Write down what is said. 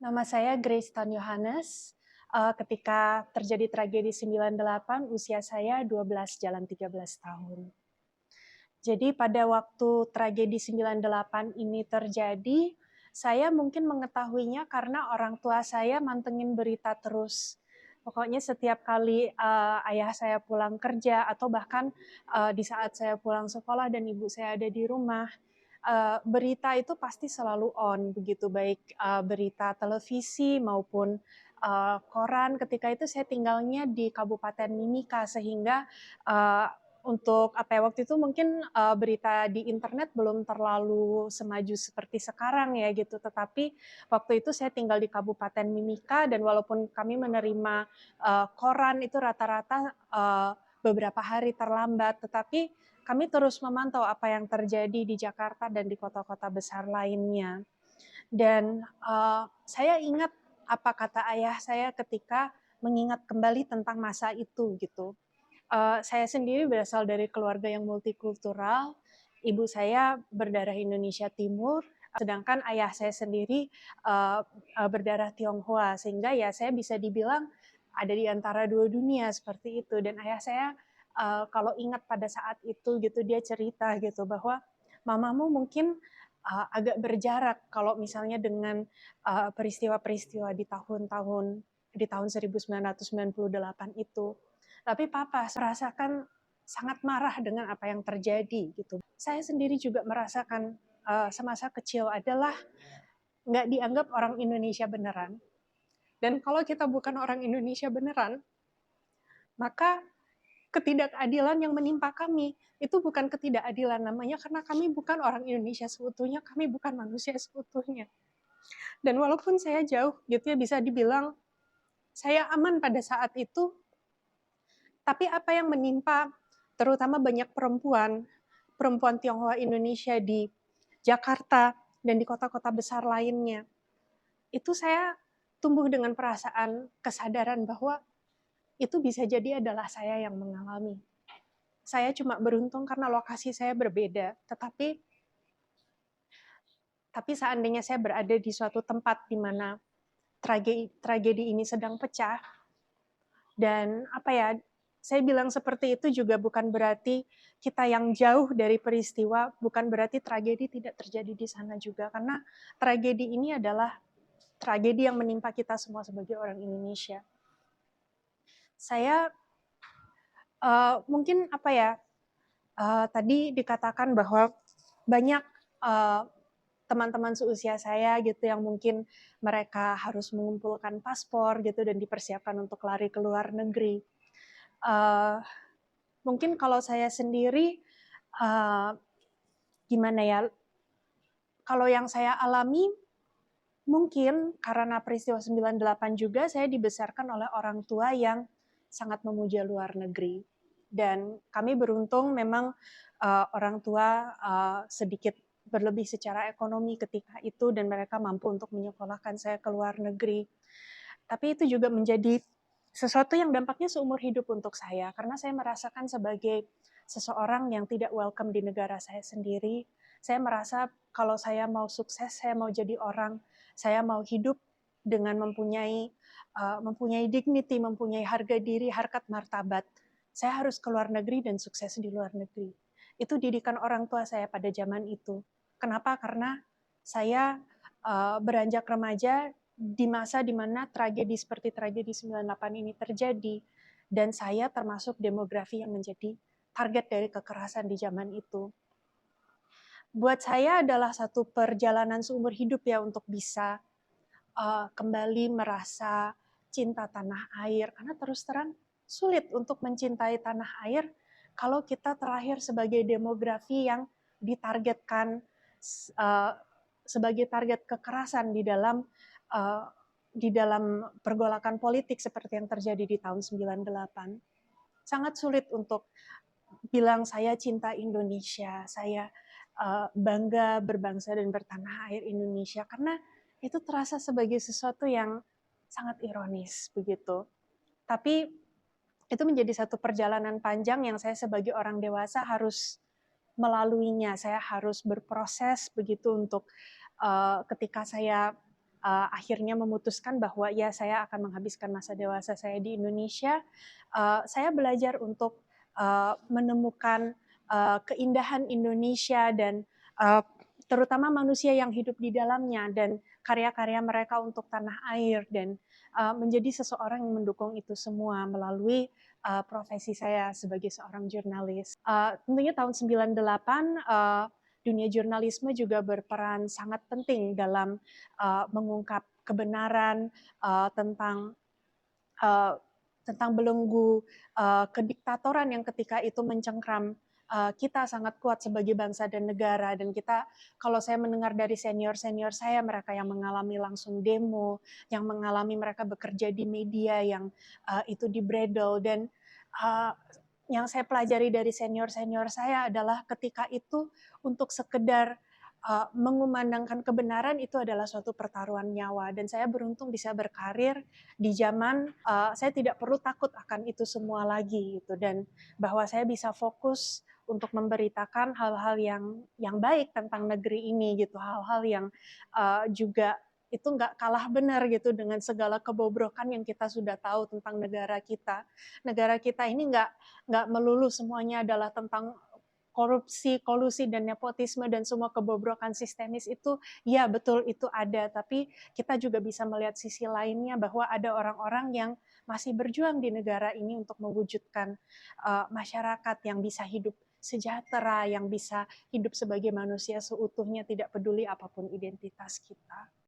Nama saya Grace Tan Yohanes. Ketika terjadi tragedi 98, usia saya 12 jalan 13 tahun. Jadi pada waktu tragedi 98 ini terjadi, saya mungkin mengetahuinya karena orang tua saya mantengin berita terus. Pokoknya setiap kali ayah saya pulang kerja atau bahkan di saat saya pulang sekolah dan ibu saya ada di rumah, berita itu pasti selalu on begitu, baik berita televisi maupun koran. Ketika itu saya tinggalnya di Kabupaten Mimika, sehingga untuk waktu itu mungkin berita di internet belum terlalu semaju seperti sekarang ya gitu. Tetapi waktu itu saya tinggal di Kabupaten Mimika, dan walaupun kami menerima koran itu rata-rata beberapa hari terlambat, tetapi kami terus memantau apa yang terjadi di Jakarta dan di kota-kota besar lainnya. Dan saya ingat apa kata ayah saya ketika mengingat kembali tentang masa itu gitu. Saya sendiri berasal dari keluarga yang multikultural. Ibu saya berdarah Indonesia Timur, sedangkan ayah saya sendiri berdarah Tionghoa, sehingga ya saya bisa dibilang ada di antara dua dunia seperti itu. Dan ayah saya kalau ingat pada saat itu gitu, dia cerita gitu bahwa mamamu mungkin agak berjarak kalau misalnya dengan peristiwa-peristiwa di tahun 1998 itu. Tapi papa merasakan sangat marah dengan apa yang terjadi gitu. Saya sendiri juga merasakan semasa kecil adalah nggak dianggap orang Indonesia beneran. Dan kalau kita bukan orang Indonesia beneran, maka ketidakadilan yang menimpa kami itu bukan ketidakadilan namanya, karena kami bukan orang Indonesia seutuhnya, kami bukan manusia seutuhnya. Dan walaupun saya jauh gitu ya, bisa dibilang saya aman pada saat itu, tapi apa yang menimpa terutama banyak perempuan Tionghoa Indonesia di Jakarta dan di kota-kota besar lainnya, itu saya tumbuh dengan perasaan kesadaran bahwa itu bisa jadi adalah saya yang mengalami. Saya cuma beruntung karena lokasi saya berbeda, tapi seandainya saya berada di suatu tempat di mana tragedi ini sedang pecah, dan saya bilang seperti itu juga bukan berarti kita yang jauh dari peristiwa, bukan berarti tragedi tidak terjadi di sana juga, karena tragedi ini adalah tragedi yang menimpa kita semua sebagai orang Indonesia. Saya mungkin tadi dikatakan bahwa banyak teman-teman seusia saya gitu yang mungkin mereka harus mengumpulkan paspor gitu dan dipersiapkan untuk lari ke luar negeri. Mungkin kalau saya sendiri gimana ya? Kalau yang saya alami mungkin karena peristiwa 98 juga saya dibesarkan oleh orang tua yang sangat memuja luar negeri. Dan kami beruntung memang orang tua sedikit berlebih secara ekonomi ketika itu, dan mereka mampu untuk menyekolahkan saya ke luar negeri. Tapi itu juga menjadi sesuatu yang dampaknya seumur hidup untuk saya, karena saya merasakan sebagai seseorang yang tidak welcome di negara saya sendiri. Saya merasa kalau saya mau sukses, saya mau jadi orang, saya mau hidup dengan mempunyai dignity, mempunyai harga diri, harkat martabat, saya harus ke luar negeri dan sukses di luar negeri. Itu didikan orang tua saya pada zaman itu. Kenapa? Karena saya beranjak remaja di masa di mana tragedi seperti tragedi 98 ini terjadi, dan saya termasuk demografi yang menjadi target dari kekerasan di zaman itu. Buat saya adalah satu perjalanan seumur hidup ya untuk bisa kembali merasa cinta tanah air, karena terus terang sulit untuk mencintai tanah air kalau kita terlahir sebagai demografi yang ditargetkan sebagai target kekerasan di dalam pergolakan politik seperti yang terjadi di tahun 98. Sangat sulit untuk bilang saya cinta Indonesia, saya bangga berbangsa dan bertanah air Indonesia, karena itu terasa sebagai sesuatu yang sangat ironis begitu. Tapi itu menjadi satu perjalanan panjang yang saya sebagai orang dewasa harus melaluinya. Saya harus berproses begitu untuk ketika saya akhirnya memutuskan bahwa ya saya akan menghabiskan masa dewasa saya di Indonesia. Saya belajar untuk menemukan keindahan Indonesia dan terutama manusia yang hidup di dalamnya dan karya-karya mereka untuk tanah air dan menjadi seseorang yang mendukung itu semua melalui profesi saya sebagai seorang jurnalis. Tentunya tahun 98 dunia jurnalisme juga berperan sangat penting dalam mengungkap kebenaran tentang uh, tentang belenggu kediktatoran yang ketika itu mencengkram kita sangat kuat sebagai bangsa dan negara. Dan kita, kalau saya mendengar dari senior-senior saya, mereka yang mengalami langsung demo, yang mengalami mereka bekerja di media yang itu dibredel, dan uh, yang saya pelajari dari senior-senior saya adalah ketika itu untuk sekedar mengumandangkan kebenaran itu adalah suatu pertaruhan nyawa, dan saya beruntung bisa berkarir di zaman saya tidak perlu takut akan itu semua lagi gitu, dan bahwa saya bisa fokus untuk memberitakan hal-hal yang baik tentang negeri ini gitu, hal-hal yang juga itu nggak kalah benar gitu dengan segala kebobrokan yang kita sudah tahu tentang negara kita. Negara kita ini nggak melulu semuanya adalah tentang korupsi, kolusi, dan nepotisme, dan semua kebobrokan sistemis itu, ya betul itu ada, tapi kita juga bisa melihat sisi lainnya bahwa ada orang-orang yang masih berjuang di negara ini untuk mewujudkan masyarakat yang bisa hidup sejahtera, yang bisa hidup sebagai manusia seutuhnya, tidak peduli apapun identitas kita.